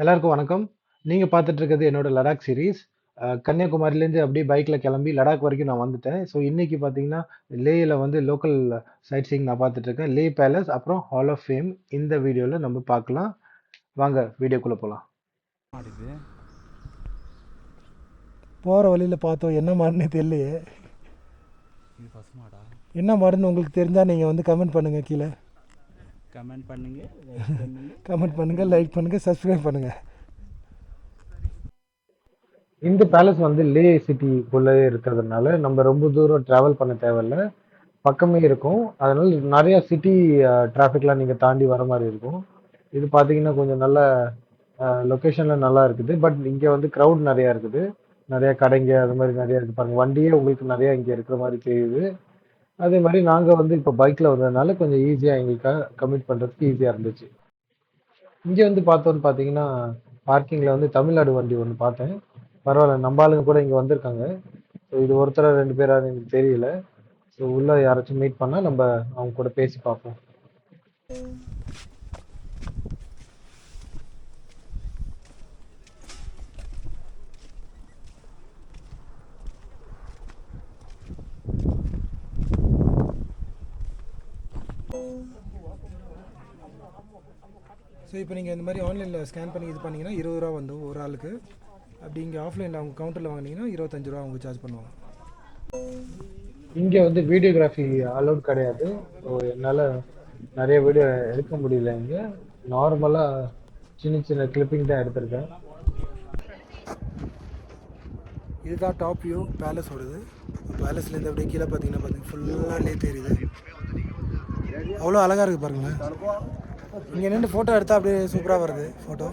எல்லாருக்கும் வணக்கம். நீங்க பார்த்துட்டு இருக்கிறது என்னோட லடாக் சீரிஸ். கன்னியாகுமரியிலேருந்து அப்படியே பைக்ல கிளம்பி லடாக் வரைக்கும் நான் வந்துட்டேன். ஸோ இன்னைக்கு பார்த்தீங்கன்னா, லேல வந்து லோக்கல் சைட் சீயிங் நான் பார்த்துட்டு இருக்கேன். லே பேலஸ் அப்புறம் ஹால் ஆஃப் ஃபேம் இந்த வீடியோல நம்ம பார்க்கலாம். வாங்க வீடியோக்குள்ள போலாம். மாடுது போகிற வழியில் பார்த்தோம், என்ன மாடுன்னு தெரியலையே. இது பசுமாடா? என்ன மாடுன்னு உங்களுக்கு தெரிஞ்சால் நீங்கள் வந்து கமெண்ட் பண்ணுங்கள், கீழே கமெண்ட் பண்ணுங்க, கமெண்ட் பண்ணுங்கள், லைக் பண்ணுங்கள், சப்ஸ்கிரைப் பண்ணுங்கள். இந்த பேலஸ் வந்து லே சிட்டிக்குள்ளே இருக்கிறதுனால நம்ம ரொம்ப தூரம் டிராவல் பண்ண தேவையில்ல. பக்கமே இருக்கும். அதனால நிறைய சிட்டி டிராஃபிக்லாம் நீங்க தாண்டி வர மாதிரி இருக்கும். இது பார்த்தீங்கன்னா கொஞ்சம் நல்ல லொக்கேஷன்ல நல்லா இருக்குது. பட் இங்க வந்து க்ரௌட் நிறைய இருக்குது. நிறைய கடைங்க அது மாதிரி நிறைய இருக்கு பாருங்க. வண்டியே உங்களுக்கு நிறைய இங்க இருக்கிற மாதிரி தெரியுது. அதே மாதிரி நாங்க வந்து இப்போ பைக்ல வந்ததுனால கொஞ்சம் ஈஸியா எங்களுக்கு கம்யூட் பண்றதுக்கு ஈஸியா இருந்துச்சு. இங்க வந்து பார்த்தோன்னு பார்த்தீங்கன்னா, பார்க்கிங்ல வந்து தமிழ்நாடு வண்டி ஒண்ணு பார்த்தேன். பரவாயில்ல, நம்ம ஆளுங்க கூட இங்க வந்திருக்காங்க. ஸோ இது ஒருத்தரா 2 பேரான்னு எனக்கு தெரியல. ஸோ உள்ள யாராச்சும் மீட் பண்ணா நம்ம அவங்க கூட பேசி பார்ப்போம். ஸோ இப்போ நீங்கள் இந்த மாதிரி ஆன்லைனில் ஸ்கேன் பண்ணி இது பண்ணிங்கன்னா 20 ரூபா வந்து ஒரு ஆளுக்கு. அப்படி இங்கே ஆஃப்லைனில் அவங்க கவுண்டரில் வாங்கினீங்கன்னா 25 ரூபா அவங்க சார்ஜ் பண்ணுவாங்க. இங்க வந்து வீடியோகிராஃபி அலௌட் கிடையாது. ஸோ என்னால நிறைய வீடியோ எடுக்க முடியல இங்க. நார்மலா சின்ன சின்ன கிளிப்பிங் தான் எடுத்திருக்கேன். இதுதான் டாப் வியூ பேலஸோடது. பேலஸ்லேருந்து அப்படியே கீழே பார்த்தீங்கன்னா ஃபுல்லாக லே தெரியுது. அவ்வளோ அழகாக இருக்குது பாருங்களேன். இங்கே நின்று ஃபோட்டோ எடுத்தால் அப்படியே சூப்பராக வருது ஃபோட்டோ.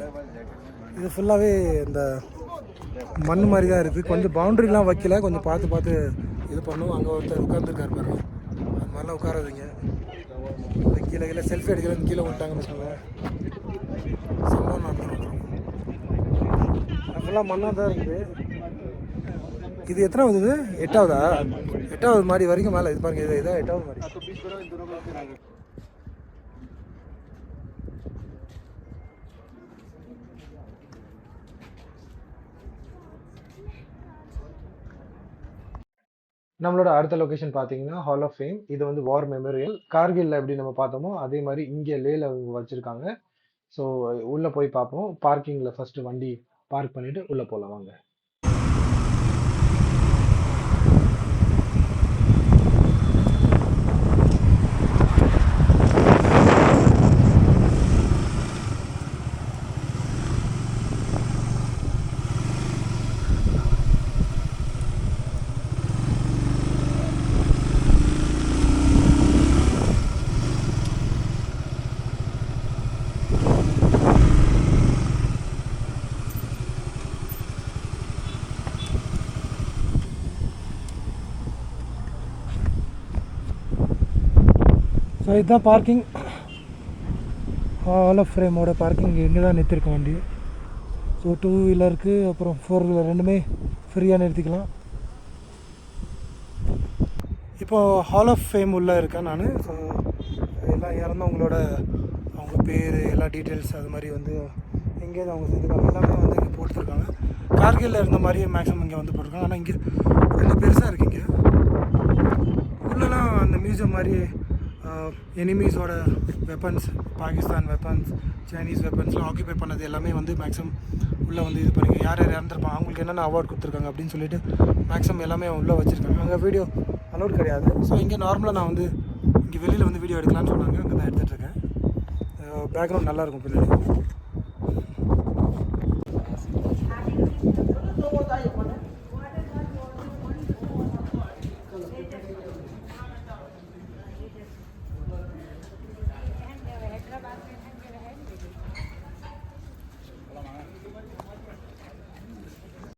இது ஃபுல்லாகவே இந்த மண் மாதிரி தான் இருக்குது. கொஞ்சம் பவுண்ட்ரிலாம் வைக்கல, கொஞ்சம் பார்த்து பார்த்து இது பண்ணுவோம். அங்கே ஒருத்தர் உட்காந்துருக்காரு பாருங்க, அது மாதிரிலாம் உட்காராதீங்க. கீழே கீழே செல்ஃபி எடுக்கிறேன்னு கீழே விட்டாங்கன்னு சொல்லுவேன். சம்பவம் நடந்துடும். ஃபுல்லாக மண்ணாக தான் இருக்குது. இது எத்தனாவது? இது 8ஆவதா? 8ஆவது மாடி வரைக்கும் மேலே இது பாருங்க. இதான் 8ஆவது மாடி. நம்மளோட அடுத்த லொகேஷன் பார்த்தீங்கன்னா ஹால் ஆஃப் ஃபேம். இது வந்து வார் மெமோரியல். கார்கில்ல எப்படி நம்ம பார்த்தோமோ அதே மாதிரி இங்கே லேல வச்சிருக்காங்க. ஸோ உள்ள போய் பார்ப்போம். பார்க்கிங்ல ஃபர்ஸ்ட் வண்டி பார்க் பண்ணிட்டு உள்ள போலாம் வாங்க. ஸோ இதுதான் பார்க்கிங். ஹால் ஆஃப் ஃப்ரேமோட பார்க்கிங் இங்கே தான் நிறுத்திருக்கோம் வண்டி. ஸோ 2 வீலருக்கு அப்புறம் 4 வீலர் ரெண்டுமே ஃப்ரீயாக நிறுத்திக்கலாம். இப்போது ஹால் ஆஃப் ஃபேம் உள்ளே இருக்கேன் நான். ஸோ எல்லாம் இறந்தவங்களோட அவங்க பேர் எல்லா டீட்டெயில்ஸ் அது மாதிரி வந்து எங்கேயாவது அவங்க செஞ்சுருக்காங்க, எல்லாமே வந்து இங்கே போட்டுருக்காங்க. கார்கில்ல இருந்த மாதிரியே மேக்ஸிமம் இங்கே வந்து போட்டிருக்காங்க. ஆனால் இங்கே கொஞ்சம் பெருசாக இருக்குங்க. உள்ளெல்லாம் அந்த மியூசியம் மாதிரி எனிமீஸோட வெப்பன்ஸ், பாகிஸ்தான் வெப்பன்ஸ், சைனீஸ் வெப்பன்ஸ்லாம் ஆக்கியபை பண்ணது எல்லாமே வந்து மேக்ஸிமம் உள்ளே வந்து இது பண்ணிங்க. யார் யார் இறந்துருப்பாங்க, அவங்களுக்கு என்னென்ன அவார்ட் கொடுத்துருக்காங்க அப்படின்னு சொல்லிட்டு மேக்ஸிமம் எல்லாமே உள்ளே வச்சுருக்காங்க. அங்கே வீடியோ அலோட் கிடையாது. ஸோ இங்கே நார்மலாக நான் வந்து இங்கே வெளியில் வந்து வீடியோ எடுக்கலான்னு சொன்னாங்க. அங்கே தான் எடுத்துகிட்ருக்கேன். பேக்ரவுண்ட் நல்லாயிருக்கும் பின்னாடி.